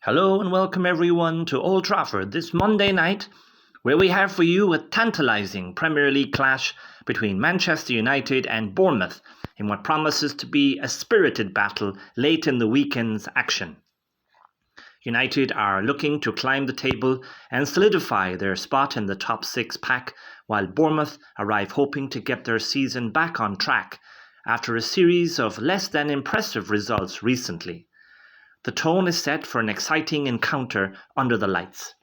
Hello and welcome everyone to Old Trafford this Monday night, where we have for you a tantalising Premier League clash between Manchester United and Bournemouth in what promises to be a spirited battle late in the weekend's action. United are looking to climb the table and solidify their spot in the top six pack, while Bournemouth arrive hoping to get their season back on track after a series of less than impressive results recently. The tone is set for an exciting encounter under the lights.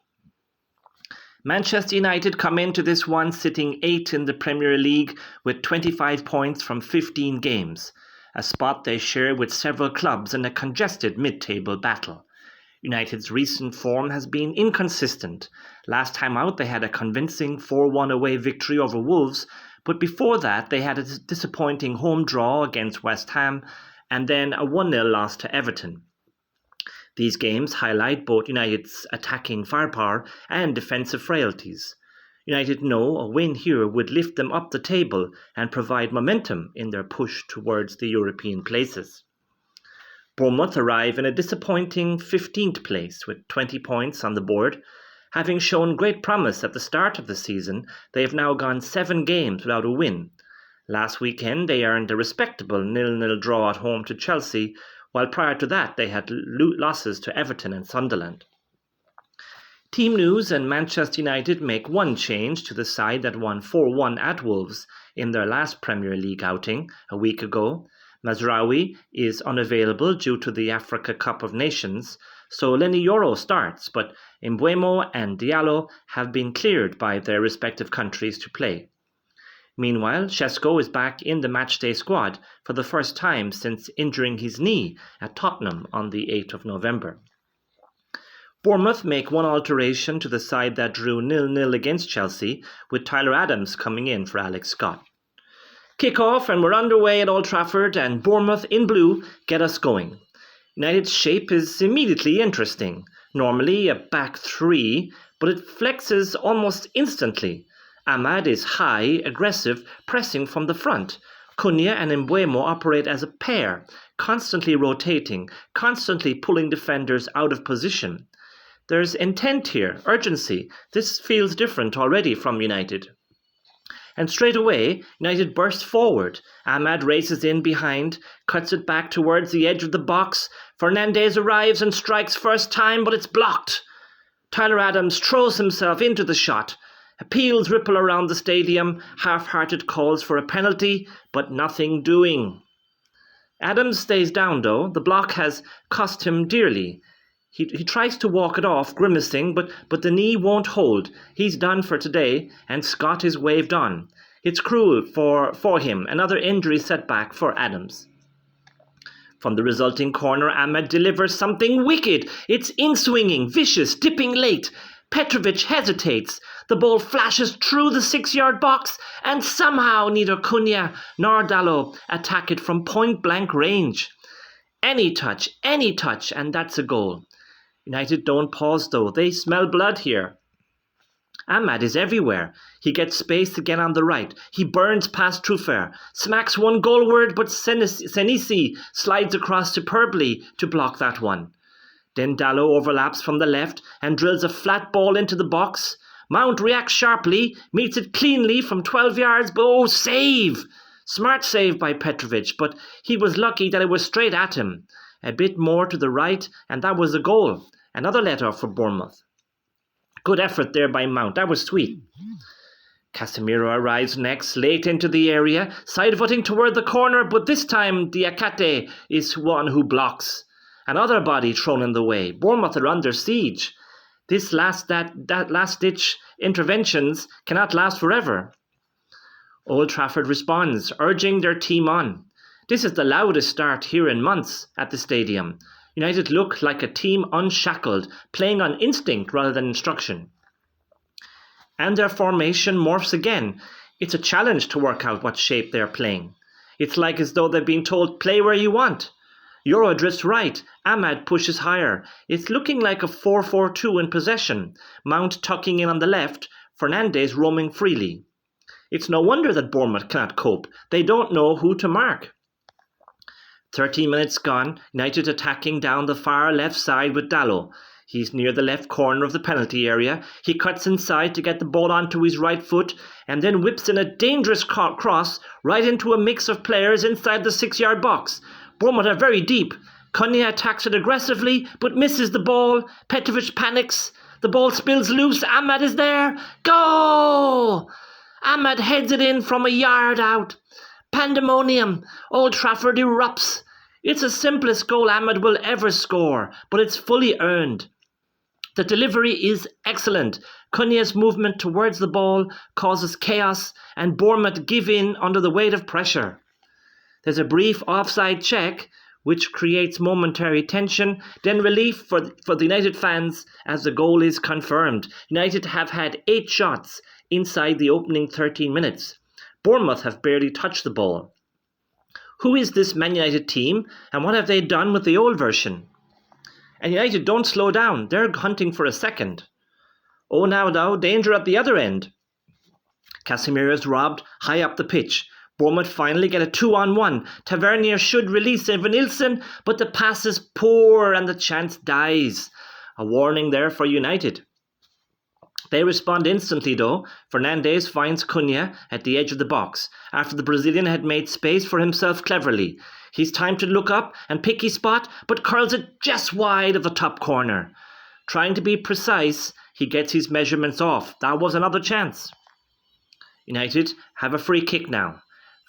Manchester United come into this one sitting 8th in the Premier League with 25 points from 15 games, a spot they share with several clubs in a congested mid-table battle. United's recent form has been inconsistent. Last time out they had a convincing 4-1 away victory over Wolves, but before that they had a disappointing home draw against West Ham and then a 1-0 loss to Everton. These games highlight both United's attacking firepower and defensive frailties. United know a win here would lift them up the table and provide momentum in their push towards the European places. Bournemouth arrive in a disappointing 15th place with 20 points on the board. Having shown great promise at the start of the season, they have now gone 7 games without a win. Last weekend they earned a respectable 0-0 draw at home to Chelsea, while prior to that they had losses to Everton and Sunderland. Team News and Manchester United make one change to the side that won 4-1 at Wolves in their last Premier League outing a week ago. Mazraoui is unavailable due to the Africa Cup of Nations, so Yoro starts, but Mbeumo and Diallo have been cleared by their respective countries to play. Meanwhile, Sesko is back in the matchday squad for the first time since injuring his knee at Tottenham on the 8th of November. Bournemouth make one alteration to the side that drew 0-0 against Chelsea, with Tyler Adams coming in for Alex Scott. Kick-off and we're underway at Old Trafford, and Bournemouth in blue get us going. United's shape is immediately interesting. Normally a back three, but it flexes almost instantly. Ahmad is high, aggressive, pressing from the front. Cunha and Mbeumo operate as a pair, constantly rotating, constantly pulling defenders out of position. There's intent here, urgency. This feels different already from United. And straight away, United burst forward. Ahmad races in behind, cuts it back towards the edge of the box. Fernandes arrives and strikes first time, but it's blocked. Tyler Adams throws himself into the shot. Appeals ripple around the stadium, half-hearted calls for a penalty, but nothing doing. Adams stays down though. The block has cost him dearly. He tries to walk it off, grimacing, but the knee won't hold. He's done for today, and Scott is waved on. It's cruel for him, another injury setback for Adams. From the resulting corner, Ahmad delivers something wicked. It's in-swinging, vicious, dipping late. Petrovic hesitates. The ball flashes through the 6-yard box, and somehow neither Cunha nor Dalot attack it from point-blank range. Any touch, and that's a goal. United don't pause though. They smell blood here. Ahmad is everywhere. He gets space again on the right. He burns past Truffert, smacks one goalward, but Senesi slides across superbly to block that one. Then Dalot overlaps from the left and drills a flat ball into the box. Mount reacts sharply, meets it cleanly from 12 yards, but oh, save! Smart save by Petrovic, but he was lucky that it was straight at him. A bit more to the right, and that was a goal. Another let-off for Bournemouth. Good effort there by Mount, that was sweet. Casemiro arrives next, late into the area, side-footing toward the corner, but this time Diakite is one who blocks. Another body thrown in the way. Bournemouth are under siege. This last-ditch interventions cannot last forever. Old Trafford responds, urging their team on. This is the loudest start here in months at the stadium. United look like a team unshackled, playing on instinct rather than instruction. And their formation morphs again. It's a challenge to work out what shape they're playing. It's like as though they're being told, play where you want. Yoro drifts right. Ahmad pushes higher. It's looking like a 4-4-2 in possession. Mount tucking in on the left. Fernandes roaming freely. It's no wonder that Bournemouth cannot cope. They don't know who to mark. 13 minutes gone, United attacking down the far left side with Dalot. He's near the left corner of the penalty area. He cuts inside to get the ball onto his right foot and then whips in a dangerous cross right into a mix of players inside the 6-yard box. Bournemouth are very deep. Cunha attacks it aggressively but misses the ball. Petrovic panics. The ball spills loose. Ahmad is there. Goal! Ahmad heads it in from a yard out. Pandemonium. Old Trafford erupts. It's the simplest goal Ahmad will ever score, but it's fully earned. The delivery is excellent. Cunha's movement towards the ball causes chaos and Bournemouth give in under the weight of pressure. There's a brief offside check which creates momentary tension, then relief for the United fans as the goal is confirmed. United have had 8 shots inside the opening 13 minutes. Bournemouth have barely touched the ball. Who is this Man United team and what have they done with the old version? And United don't slow down. They're hunting for a second. Oh, now, danger at the other end. Casemiro is robbed high up the pitch. Bournemouth finally get a 2-on-1. Tavernier should release Evanilson, but the pass is poor and the chance dies. A warning there for United. They respond instantly though. Fernandes finds Cunha at the edge of the box after the Brazilian had made space for himself cleverly. He's time to look up and pick his spot, but curls it just wide of the top corner. Trying to be precise, he gets his measurements off. That was another chance. United have a free kick now.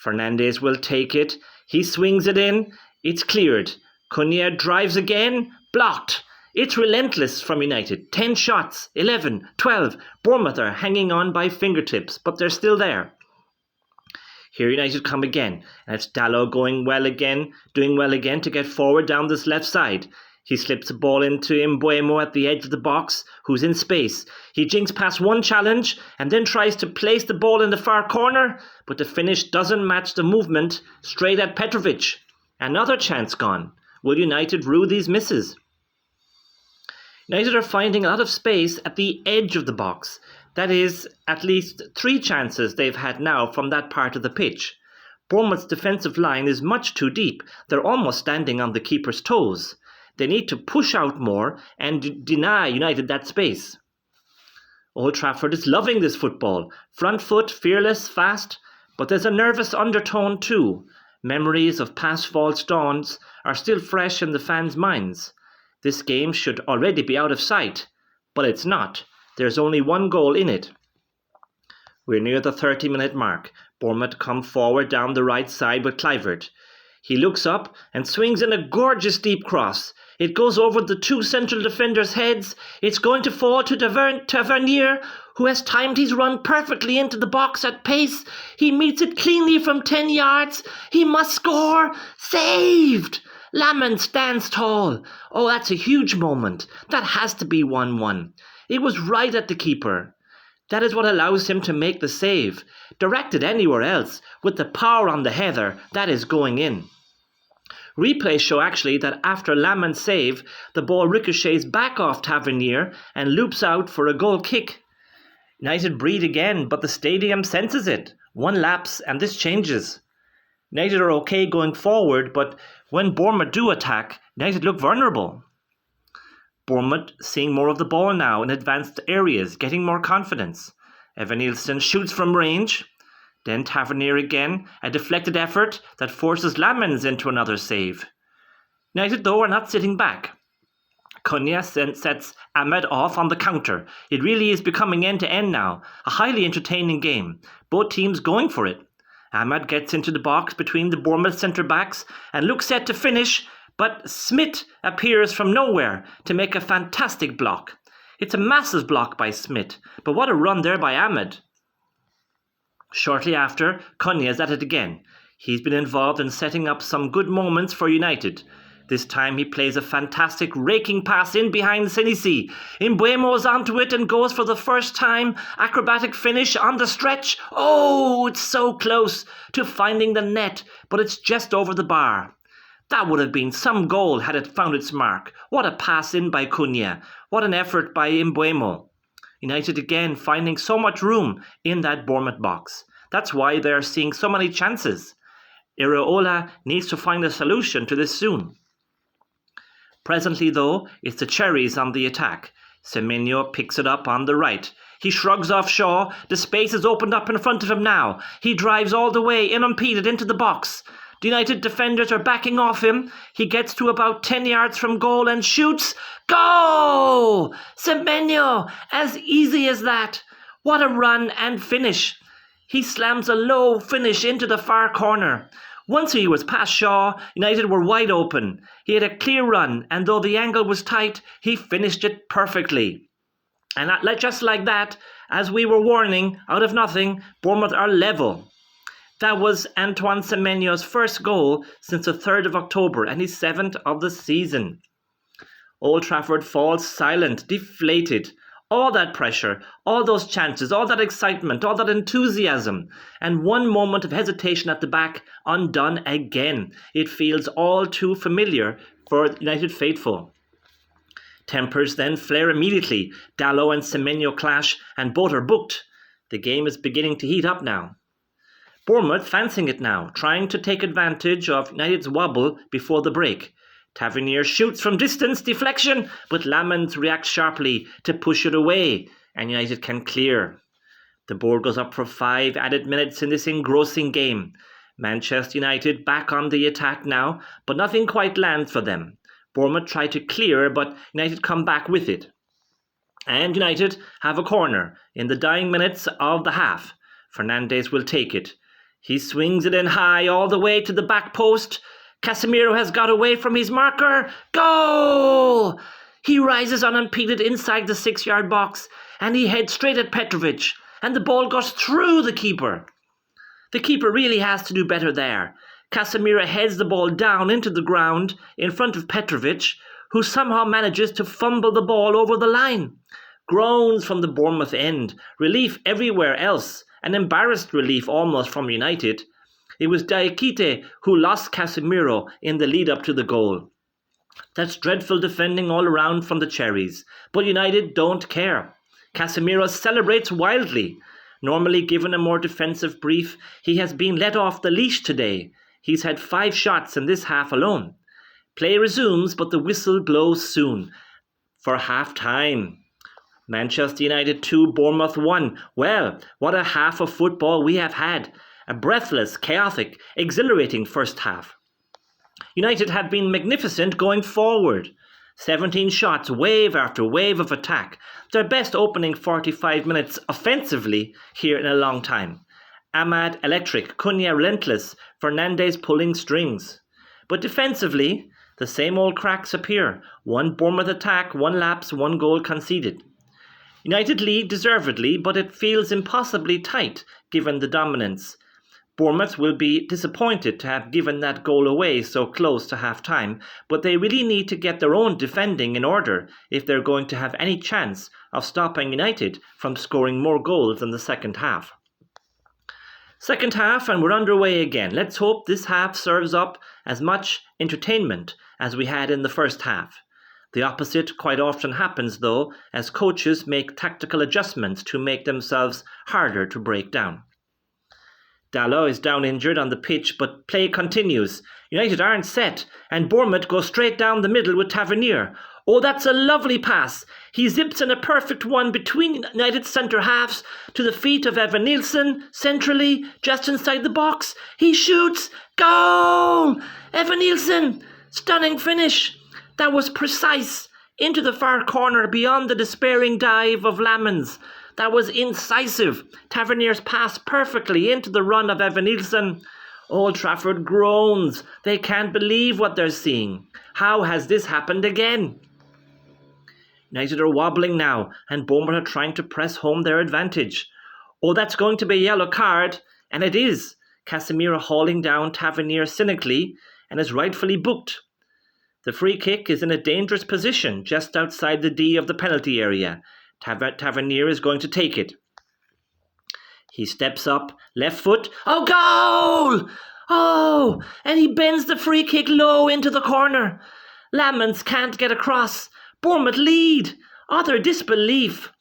Fernandes will take it. He swings it in. It's cleared. Cunha drives again. Blocked. It's relentless from United. 10 shots, 11, 12. Bournemouth are hanging on by fingertips, but they're still there. Here United come again, and it's Dalot doing well again to get forward down this left side. He slips the ball into Mbeumo at the edge of the box, who's in space. He jinks past one challenge, and then tries to place the ball in the far corner, but the finish doesn't match the movement straight at Petrovic. Another chance gone. Will United rue these misses? United are finding a lot of space at the edge of the box. That is, at least 3 chances they've had now from that part of the pitch. Bournemouth's defensive line is much too deep. They're almost standing on the keeper's toes. They need to push out more and deny United that space. Old Trafford is loving this football. Front foot, fearless, fast, but there's a nervous undertone too. Memories of past false dawns are still fresh in the fans' minds. This game should already be out of sight, but it's not. There's only 1 goal in it. We're near the 30-minute mark. Bournemouth come forward down the right side with Kluivert. He looks up and swings in a gorgeous deep cross. It goes over the 2 central defenders' heads. It's going to fall to Tavernier, who has timed his run perfectly into the box at pace. He meets it cleanly from 10 yards. He must score. Saved! Lammens stands tall. Oh, that's a huge moment. That has to be 1-1. It was right at the keeper. That is what allows him to make the save. Directed anywhere else, with the power on the header, that is going in. Replays show actually that after Lammens' save, the ball ricochets back off Tavernier and loops out for a goal kick. United breathe again, but the stadium senses it. 1 lapse and this changes. United are okay going forward, but when Bournemouth do attack, United look vulnerable. Bournemouth seeing more of the ball now in advanced areas, getting more confidence. Evanilson shoots from range. Then Tavernier again, a deflected effort that forces Lammens into another save. United, though, are not sitting back. Cunha sets Ahmad off on the counter. It really is becoming end-to-end now. A highly entertaining game. Both teams going for it. Ahmad gets into the box between the Bournemouth centre-backs and looks set to finish, but Smith appears from nowhere to make a fantastic block. It's a massive block by Smith, but what a run there by Ahmad. Shortly after, Cunha is at it again. He's been involved in setting up some good moments for United. This time he plays a fantastic raking pass in behind Senesi. Mbeumo is onto it and goes for the first time. Acrobatic finish on the stretch. Oh, it's so close to finding the net, but it's just over the bar. That would have been some goal had it found its mark. What a pass in by Cunha. What an effort by Mbeumo. United again finding so much room in that Bournemouth box. That's why they're seeing so many chances. Iraola needs to find a solution to this soon. Presently, though, it's the Cherries on the attack. Semenyo picks it up on the right. He shrugs off Shaw. The space is opened up in front of him now. He drives all the way, unimpeded, into the box. The United defenders are backing off him. He gets to about 10 yards from goal and shoots. Goal! Semenyo! As easy as that. What a run and finish. He slams a low finish into the far corner. Once he was past Shaw, United were wide open. He had a clear run, and though the angle was tight, he finished it perfectly. And just like that, as we were warning, out of nothing, Bournemouth are level. That was Antoine Semenyo's first goal since the 3rd of October, and his 7th of the season. Old Trafford falls silent, deflated. All that pressure, all those chances, all that excitement, all that enthusiasm, and one moment of hesitation at the back, undone again. It feels all too familiar for United faithful. Tempers then flare immediately. Dalot and Semenyo clash, and both are booked. The game is beginning to heat up now. Bournemouth fancying it now, trying to take advantage of United's wobble before the break. Tavernier shoots from distance, deflection, but Lammens reacts sharply to push it away, and United can clear. The board goes up for 5 added minutes in this engrossing game. Manchester United back on the attack now, but nothing quite lands for them. Bournemouth try to clear, but United come back with it. And United have a corner in the dying minutes of the half. Fernandes will take it. He swings it in high all the way to the back post. Casemiro has got away from his marker. Goal! He rises unimpeded inside the 6-yard box, and he heads straight at Petrovic, and the ball goes through the keeper. The keeper really has to do better there. Casemiro heads the ball down into the ground in front of Petrovic, who somehow manages to fumble the ball over the line. Groans from the Bournemouth end, relief everywhere else, an embarrassed relief almost from United. It was Diakite who lost Casemiro in the lead-up to the goal. That's dreadful defending all around from the Cherries, but United don't care. Casemiro celebrates wildly. Normally given a more defensive brief, he has been let off the leash today. He's had 5 shots in this half alone. Play resumes, but the whistle blows soon. For half-time. Manchester United 2, Bournemouth 1. Well, what a half of football we have had. A breathless, chaotic, exhilarating first half. United have been magnificent going forward. 17 shots, wave after wave of attack. Their best opening 45 minutes offensively here in a long time. Ahmad electric, Cunha relentless, Fernandes pulling strings. But defensively, the same old cracks appear. 1 Bournemouth attack, 1 lapse, 1 goal conceded. United lead deservedly, but it feels impossibly tight given the dominance. Bournemouth will be disappointed to have given that goal away so close to half-time, but they really need to get their own defending in order if they're going to have any chance of stopping United from scoring more goals in the second half. Second half, and we're underway again. Let's hope this half serves up as much entertainment as we had in the first half. The opposite quite often happens, though, as coaches make tactical adjustments to make themselves harder to break down. Dalot is down injured on the pitch, but play continues. United aren't set, and Bournemouth go straight down the middle with Tavernier. Oh, that's a lovely pass. He zips in a perfect one between United centre halves to the feet of Evanilson, centrally, just inside the box. He shoots. Goal! Evanilson! Stunning finish. That was precise. Into the far corner beyond the despairing dive of Lammens. That was incisive. Tavernier's pass perfectly into the run of Evanilson. Old Trafford groans. They can't believe what they're seeing. How has this happened again? United are wobbling now, and Bournemouth are trying to press home their advantage. Oh, that's going to be a yellow card, and it is. Casemiro hauling down Tavernier cynically, and is rightfully booked. The free kick is in a dangerous position just outside the D of the penalty area. Tavernier is going to take it. He steps up, left foot. Oh, goal! Oh, and he bends the free kick low into the corner. Lammens can't get across. Bournemouth lead. Utter disbelief.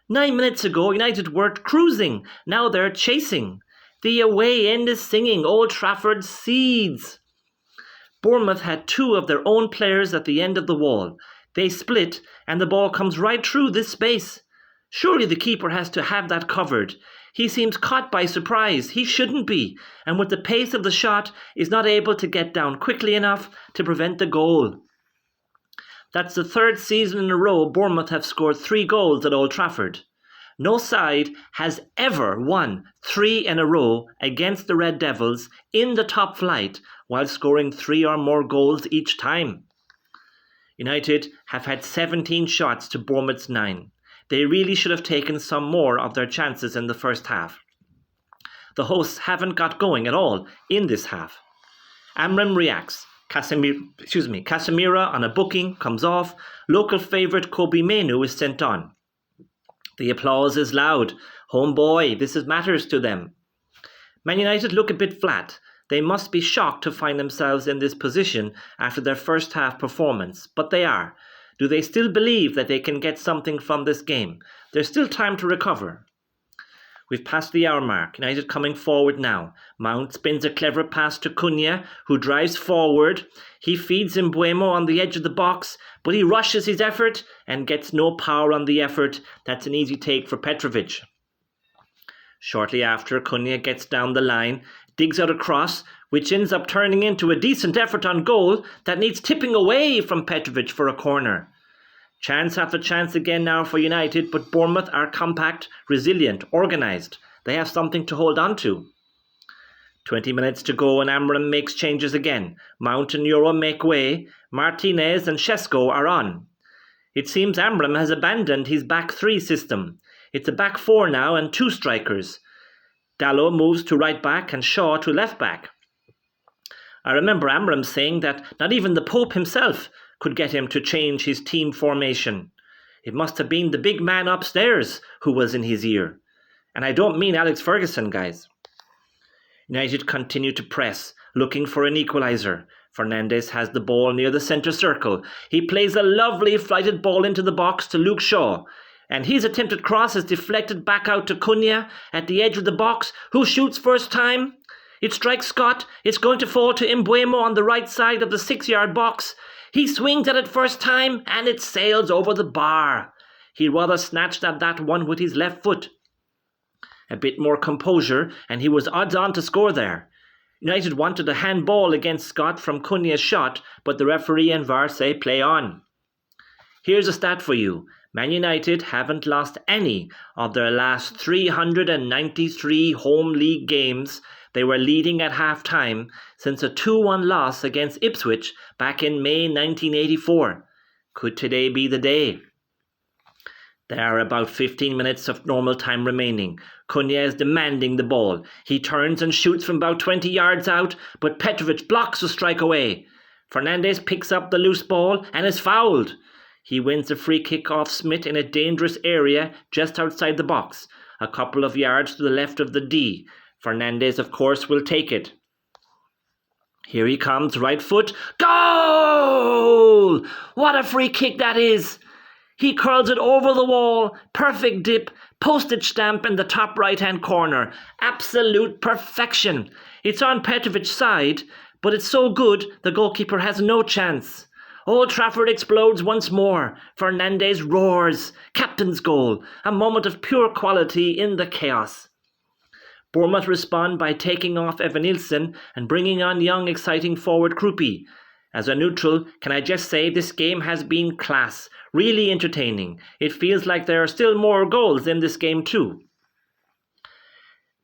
9 minutes ago, United were cruising. Now they're chasing. The away end is singing Old Trafford seeds. Bournemouth had 2 of their own players at the end of the wall. They split and the ball comes right through this space. Surely the keeper has to have that covered. He seems caught by surprise. He shouldn't be. And with the pace of the shot, is not able to get down quickly enough to prevent the goal. That's the 3rd season in a row Bournemouth have scored 3 goals at Old Trafford. No side has ever won 3 in a row against the Red Devils in the top flight while scoring 3 or more goals each time. United have had 17 shots to Bournemouth's 9. They really should have taken some more of their chances in the first half. The hosts haven't got going at all in this half. Amram reacts. Casemiro on a booking comes off. Local favourite Mainoo is sent on. The applause is loud. Homeboy, this matters to them. Man United look a bit flat. They must be shocked to find themselves in this position after their first half performance, but they are. Do they still believe that they can get something from this game? There's still time to recover. We've passed the hour mark. United coming forward now. Mount spins a clever pass to Cunha, who drives forward. He feeds Mbeumo on the edge of the box, but he rushes his effort and gets no power on the effort. That's an easy take for Petrovic. Shortly after, Cunha gets down the line, digs out a cross, which ends up turning into a decent effort on goal that needs tipping away from Petrovic for a corner. Chance after chance again now for United, but Bournemouth are compact, resilient, organised. They have something to hold on to. 20 minutes to go and Amram makes changes again. Mount and Yoro make way. Martinez and Sesko are on. It seems Amram has abandoned his back 3 system. It's a back 4 now and 2 strikers. Dalot moves to right back and Shaw to left back. I remember Amram saying that not even the Pope himself could get him to change his team formation. It must have been the big man upstairs who was in his ear. And I don't mean Alex Ferguson, guys. United continue to press, looking for an equaliser. Fernandes has the ball near the centre circle. He plays a lovely flighted ball into the box to Luke Shaw. And his attempted cross is deflected back out to Cunha at the edge of the box, who shoots first time. It strikes Scott. It's going to fall to Mbeumo on the right side of the 6-yard box. He swings at it first time and it sails over the bar. He rather snatched at that one with his left foot. A bit more composure and he was odds on to score there. United wanted a handball against Scott from Cunha's shot, but the referee and VAR say play on. Here's a stat for you. Man United haven't lost any of their last 393 home league games. They were leading at half-time since a 2-1 loss against Ipswich back in May 1984. Could today be the day? There are about 15 minutes of normal time remaining. Cunha is demanding the ball. He turns and shoots from about 20 yards out, but Petrovic blocks the strike away. Fernandes picks up the loose ball and is fouled. He wins the free kick off Smith in a dangerous area just outside the box, a couple of yards to the left of the D. Fernandes, of course, will take it. Here he comes, right foot. Goal! What a free kick that is! He curls it over the wall. Perfect dip. Postage stamp in the top right-hand corner. Absolute perfection. It's on Petrovic's side, but it's so good the goalkeeper has no chance. Old Trafford explodes once more. Fernandes roars. Captain's goal. A moment of pure quality in the chaos. Bournemouth respond by taking off Evanilson and bringing on young, exciting forward Krupi. As a neutral, can I just say this game has been class, really entertaining. It feels like there are still more goals in this game too.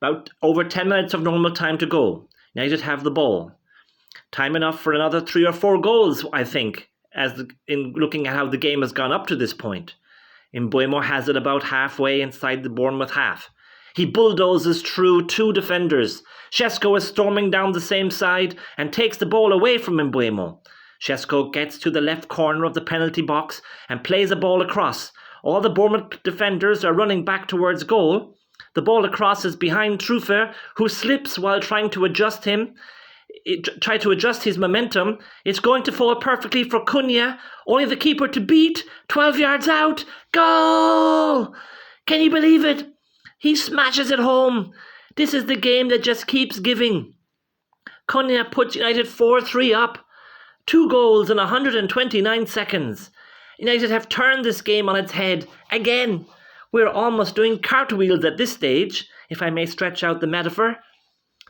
About over 10 minutes of normal time to go. United have the ball. Time enough for another 3 or 4 goals, I think, in looking at how the game has gone up to this point. Mbeumo has it about halfway inside the Bournemouth half. He bulldozes through 2 defenders. Sesko is storming down the same side and takes the ball away from Mbeumo. Sesko gets to the left corner of the penalty box and plays a ball across. All the Bournemouth defenders are running back towards goal. The ball across is behind Truffert, who slips while trying to adjust his momentum. It's going to fall perfectly for Cunha. Only the keeper to beat. 12 yards out. Goal! Can you believe it? He smashes it home. This is the game that just keeps giving. Cunha puts United 4-3 up. 2 goals in 129 seconds. United have turned this game on its head again. We're almost doing cartwheels at this stage, if I may stretch out the metaphor.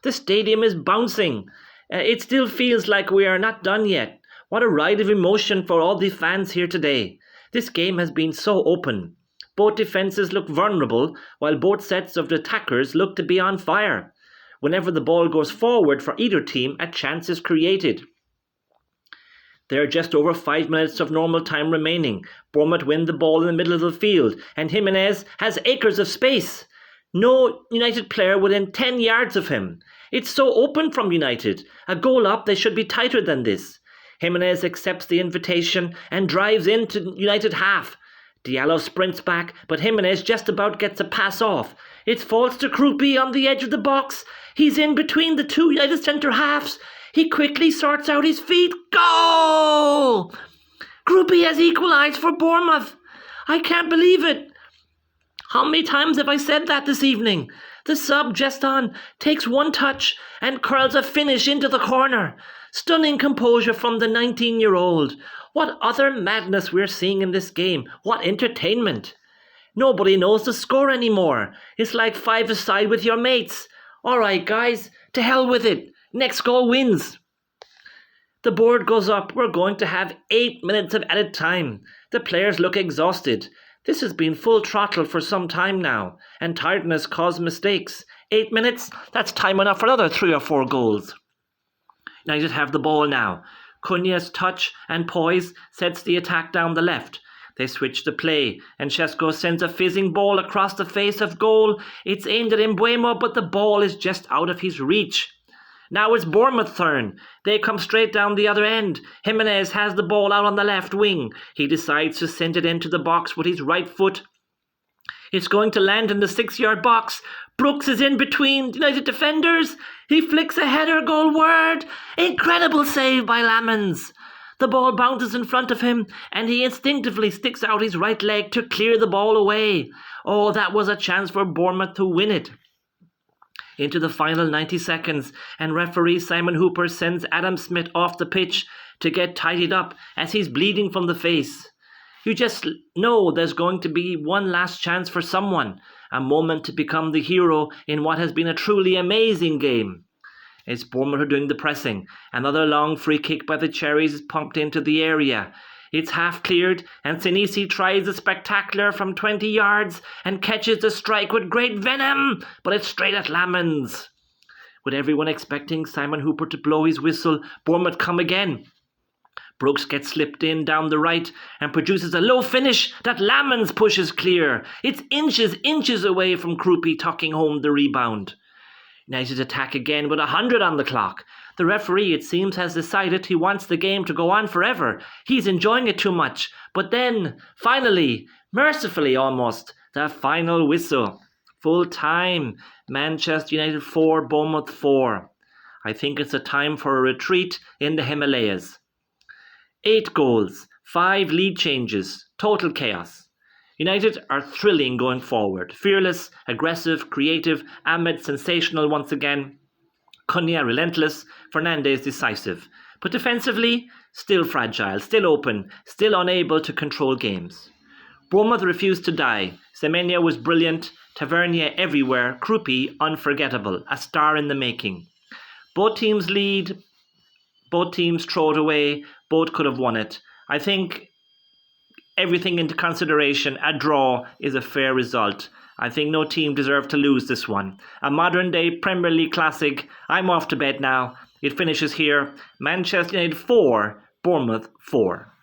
The stadium is bouncing. It still feels like we are not done yet. What a ride of emotion for all the fans here today. This game has been so open. Both defences look vulnerable, while both sets of attackers look to be on fire. Whenever the ball goes forward for either team, a chance is created. There are just over 5 minutes of normal time remaining. Bournemouth win the ball in the middle of the field, and Jimenez has acres of space. No United player within 10 yards of him. It's so open from United. A goal up, they should be tighter than this. Jimenez accepts the invitation and drives into United half. Diallo sprints back, but Jimenez just about gets a pass off. It falls to Krupi on the edge of the box. He's in between the two United centre halves. He quickly sorts out his feet. Goal! Krupi has equalised for Bournemouth. I can't believe it. How many times have I said that this evening? The sub just on takes one touch and curls a finish into the corner. Stunning composure from the 19-year-old. What utter madness we're seeing in this game. What entertainment. Nobody knows the score anymore. It's like 5-a-side with your mates. All right, guys, to hell with it. Next goal wins. The board goes up. We're going to have 8 minutes of added time. The players look exhausted. This has been full throttle for some time now, and tiredness caused mistakes. 8 minutes? That's time enough for another 3 or 4 goals. United have the ball now. Cunha's touch and poise sets the attack down the left. They switch the play, and Sesko sends a fizzing ball across the face of goal. It's aimed at Mbeumo, but the ball is just out of his reach. Now it's Bournemouth's turn. They come straight down the other end. Jimenez has the ball out on the left wing. He decides to send it into the box with his right foot. It's going to land in the 6-yard box. Brooks is in between United defenders. He flicks a header goalward. Incredible save by Lammens. The ball bounces in front of him, and he instinctively sticks out his right leg to clear the ball away. Oh, that was a chance for Bournemouth to win it. Into the final 90 seconds, and referee Simon Hooper sends Adam Smith off the pitch to get tidied up as he's bleeding from the face. You just know there's going to be one last chance for someone, a moment to become the hero in what has been a truly amazing game. It's Bournemouth who are doing the pressing. Another long free kick by the Cherries is pumped into the area. It's half cleared, and Senesi tries the spectacular from 20 yards and catches the strike with great venom, but it's straight at Lammens. With everyone expecting Simon Hooper to blow his whistle, Bournemouth come again. Brooks gets slipped in down the right and produces a low finish that Lammens pushes clear. It's inches away from Krupi tucking home the rebound. United attack again with 100 on the clock. The referee, it seems, has decided he wants the game to go on forever. He's enjoying it too much. But then, finally, mercifully almost, the final whistle. Full time. Manchester United 4, Bournemouth 4. I think it's a time for a retreat in the Himalayas. 8 goals, 5 lead changes, total chaos. United are thrilling going forward. Fearless, aggressive, creative, Ahmed sensational once again. Cunha relentless, Fernandes decisive. But defensively, still fragile, still open, still unable to control games. Bournemouth refused to die. Semenyo was brilliant, Tavernier everywhere, Krupi unforgettable, a star in the making. Both teams lead, both teams throw it away, both could have won it. I think everything into consideration, a draw is a fair result. I think no team deserved to lose this one. A modern-day Premier League classic. I'm off to bed now. It finishes here. Manchester United 4, Bournemouth 4.